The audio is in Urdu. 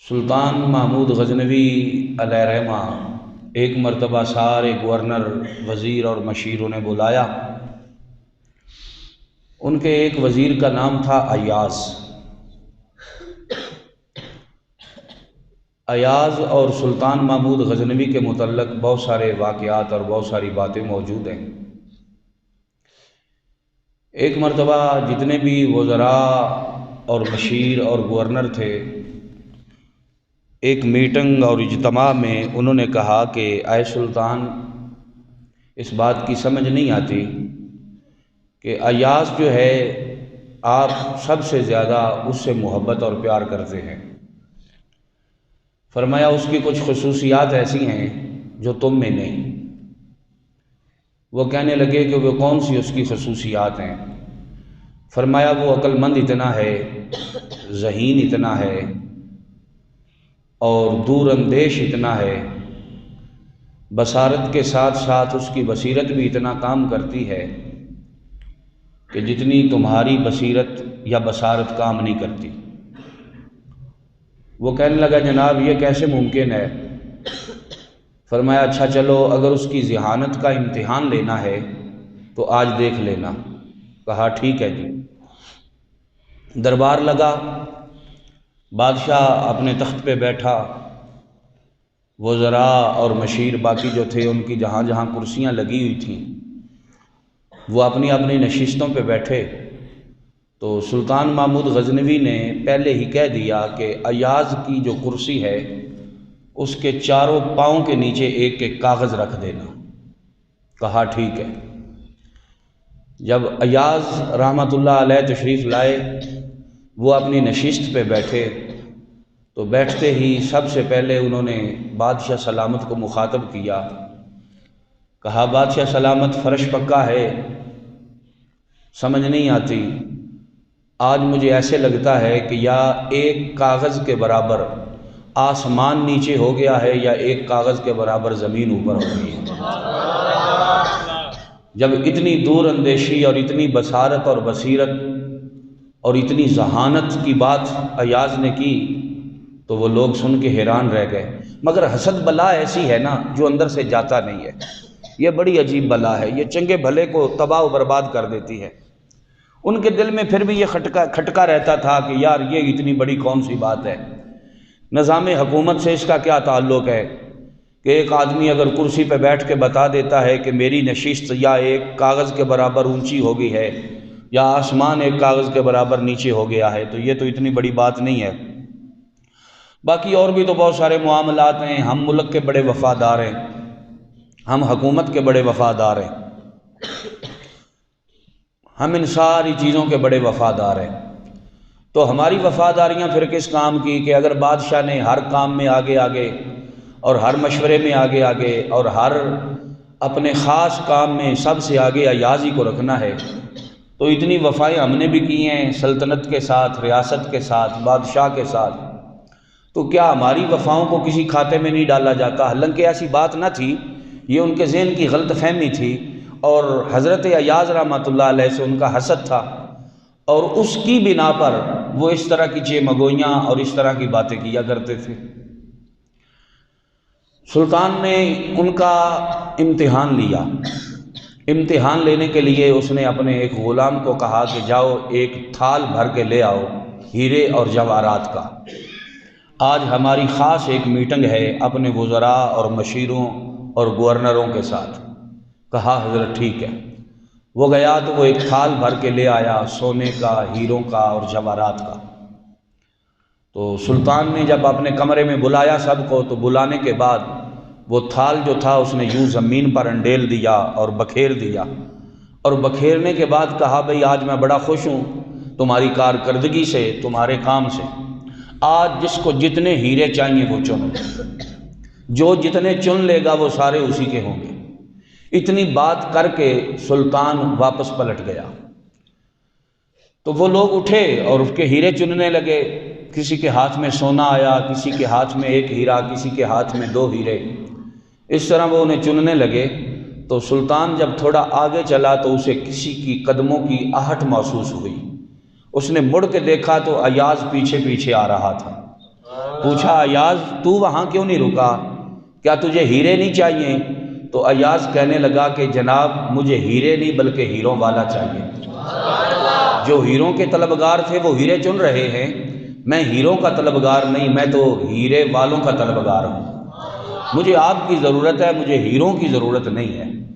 سلطان محمود غزنوی علیہ رحمہ ایک مرتبہ سارے گورنر، وزیر اور مشیروں نے بلایا۔ ان کے ایک وزیر کا نام تھا ایاز۔ ایاز اور سلطان محمود غزنوی کے متعلق بہت سارے واقعات اور بہت ساری باتیں موجود ہیں۔ ایک مرتبہ جتنے بھی وزراء اور مشیر اور گورنر تھے، ایک میٹنگ اور اجتماع میں انہوں نے کہا کہ اے سلطان، اس بات کی سمجھ نہیں آتی کہ ایاز جو ہے آپ سب سے زیادہ اس سے محبت اور پیار کرتے ہیں۔ فرمایا اس کی کچھ خصوصیات ایسی ہیں جو تم میں نہیں۔ وہ کہنے لگے کہ وہ کون سی اس کی خصوصیات ہیں؟ فرمایا وہ عقل مند اتنا ہے، ذہین اتنا ہے اور دور اندیش اتنا ہے، بصارت کے ساتھ ساتھ اس کی بصیرت بھی اتنا کام کرتی ہے کہ جتنی تمہاری بصیرت یا بصارت کام نہیں کرتی۔ وہ کہنے لگا جناب یہ کیسے ممکن ہے؟ فرمایا اچھا چلو اگر اس کی ذہانت کا امتحان لینا ہے تو آج دیکھ لینا۔ کہا ٹھیک ہے جی۔ دربار لگا، بادشاہ اپنے تخت پہ بیٹھا، وزراء اور مشیر باقی جو تھے ان کی جہاں جہاں کرسیاں لگی ہوئی تھیں وہ اپنی اپنی نشستوں پہ بیٹھے۔ تو سلطان محمود غزنوی نے پہلے ہی کہہ دیا کہ ایاز کی جو کرسی ہے اس کے چاروں پاؤں کے نیچے ایک ایک کاغذ رکھ دینا۔ کہا ٹھیک ہے۔ جب ایاز رحمۃ اللہ علیہ تشریف لائے، وہ اپنی نشست پہ بیٹھے تو بیٹھتے ہی سب سے پہلے انہوں نے بادشاہ سلامت کو مخاطب کیا۔ کہا بادشاہ سلامت، فرش پکا ہے، سمجھ نہیں آتی، آج مجھے ایسے لگتا ہے کہ یا ایک کاغذ کے برابر آسمان نیچے ہو گیا ہے یا ایک کاغذ کے برابر زمین اوپر ہو گئی ہے۔ جب اتنی دور اندیشی اور اتنی بصارت اور بصیرت اور اتنی ذہانت کی بات ایاز نے کی تو وہ لوگ سن کے حیران رہ گئے۔ مگر حسد بلا ایسی ہے نا جو اندر سے جاتا نہیں ہے، یہ بڑی عجیب بلا ہے، یہ چنگے بھلے کو تباہ و برباد کر دیتی ہے۔ ان کے دل میں پھر بھی یہ کھٹکا رہتا تھا کہ یار یہ اتنی بڑی کون سی بات ہے، نظام حکومت سے اس کا کیا تعلق ہے کہ ایک آدمی اگر کرسی پہ بیٹھ کے بتا دیتا ہے کہ میری نشست یا ایک کاغذ کے برابر اونچی ہو گئی ہے یا آسمان ایک کاغذ کے برابر نیچے ہو گیا ہے، تو یہ تو اتنی بڑی بات نہیں ہے۔ باقی اور بھی تو بہت سارے معاملات ہیں، ہم ملک کے بڑے وفادار ہیں، ہم حکومت کے بڑے وفادار ہیں، ہم ان ساری چیزوں کے بڑے وفادار ہیں، تو ہماری وفاداریاں پھر کس کام کی کہ اگر بادشاہ نے ہر کام میں آگے آگے اور ہر مشورے میں آگے آگے اور ہر اپنے خاص کام میں سب سے آگے ایاز ہی کو رکھنا ہے، تو اتنی وفائیں ہم نے بھی کی ہیں سلطنت کے ساتھ، ریاست کے ساتھ، بادشاہ کے ساتھ، تو کیا ہماری وفاؤں کو کسی کھاتے میں نہیں ڈالا جاتا؟ حالانکہ ایسی بات نہ تھی، یہ ان کے ذہن کی غلط فہمی تھی اور حضرت ایاز رحمۃ اللہ علیہ سے ان کا حسد تھا، اور اس کی بنا پر وہ اس طرح کی چیمگوئیاں اور اس طرح کی باتیں کیا کرتے تھے۔ سلطان نے ان کا امتحان لیا۔ امتحان لینے کے لیے اس نے اپنے ایک غلام کو کہا کہ جاؤ ایک تھال بھر کے لے آؤ ہیرے اور جواہرات کا، آج ہماری خاص ایک میٹنگ ہے اپنے وزراء اور مشیروں اور گورنروں کے ساتھ۔ کہا حضرت ٹھیک ہے۔ وہ گیا تو وہ ایک تھال بھر کے لے آیا، سونے کا، ہیروں کا اور جواہرات کا۔ تو سلطان نے جب اپنے کمرے میں بلایا سب کو، تو بلانے کے بعد وہ تھال جو تھا اس نے یوں زمین پر انڈیل دیا اور بکھیر دیا، اور بکھیرنے کے بعد کہا بھئی آج میں بڑا خوش ہوں تمہاری کارکردگی سے، تمہارے کام سے، آج جس کو جتنے ہیرے چاہیے وہ چن، جو جتنے چن لے گا وہ سارے اسی کے ہوں گے۔ اتنی بات کر کے سلطان واپس پلٹ گیا۔ تو وہ لوگ اٹھے اور اس کے ہیرے چننے لگے، کسی کے ہاتھ میں سونا آیا، کسی کے ہاتھ میں ایک ہیرا، کسی کے ہاتھ میں 2 ہیرے، اس طرح وہ انہیں چننے لگے۔ تو سلطان جب تھوڑا آگے چلا تو اسے کسی کی قدموں کی آہٹ محسوس ہوئی۔ اس نے مڑ کے دیکھا تو ایاز پیچھے پیچھے آ رہا تھا۔ پوچھا ایاز تو وہاں کیوں نہیں رکا، کیا تجھے ہیرے نہیں چاہیے؟ تو ایاز کہنے لگا کہ جناب مجھے ہیرے نہیں بلکہ ہیروں والا چاہیے۔ جو ہیروں کے طلبگار تھے وہ ہیرے چن رہے ہیں، میں ہیروں کا طلبگار نہیں، میں تو ہیرے والوں کا طلبگار ہوں۔ مجھے آپ کی ضرورت ہے، مجھے ہیروں کی ضرورت نہیں ہے۔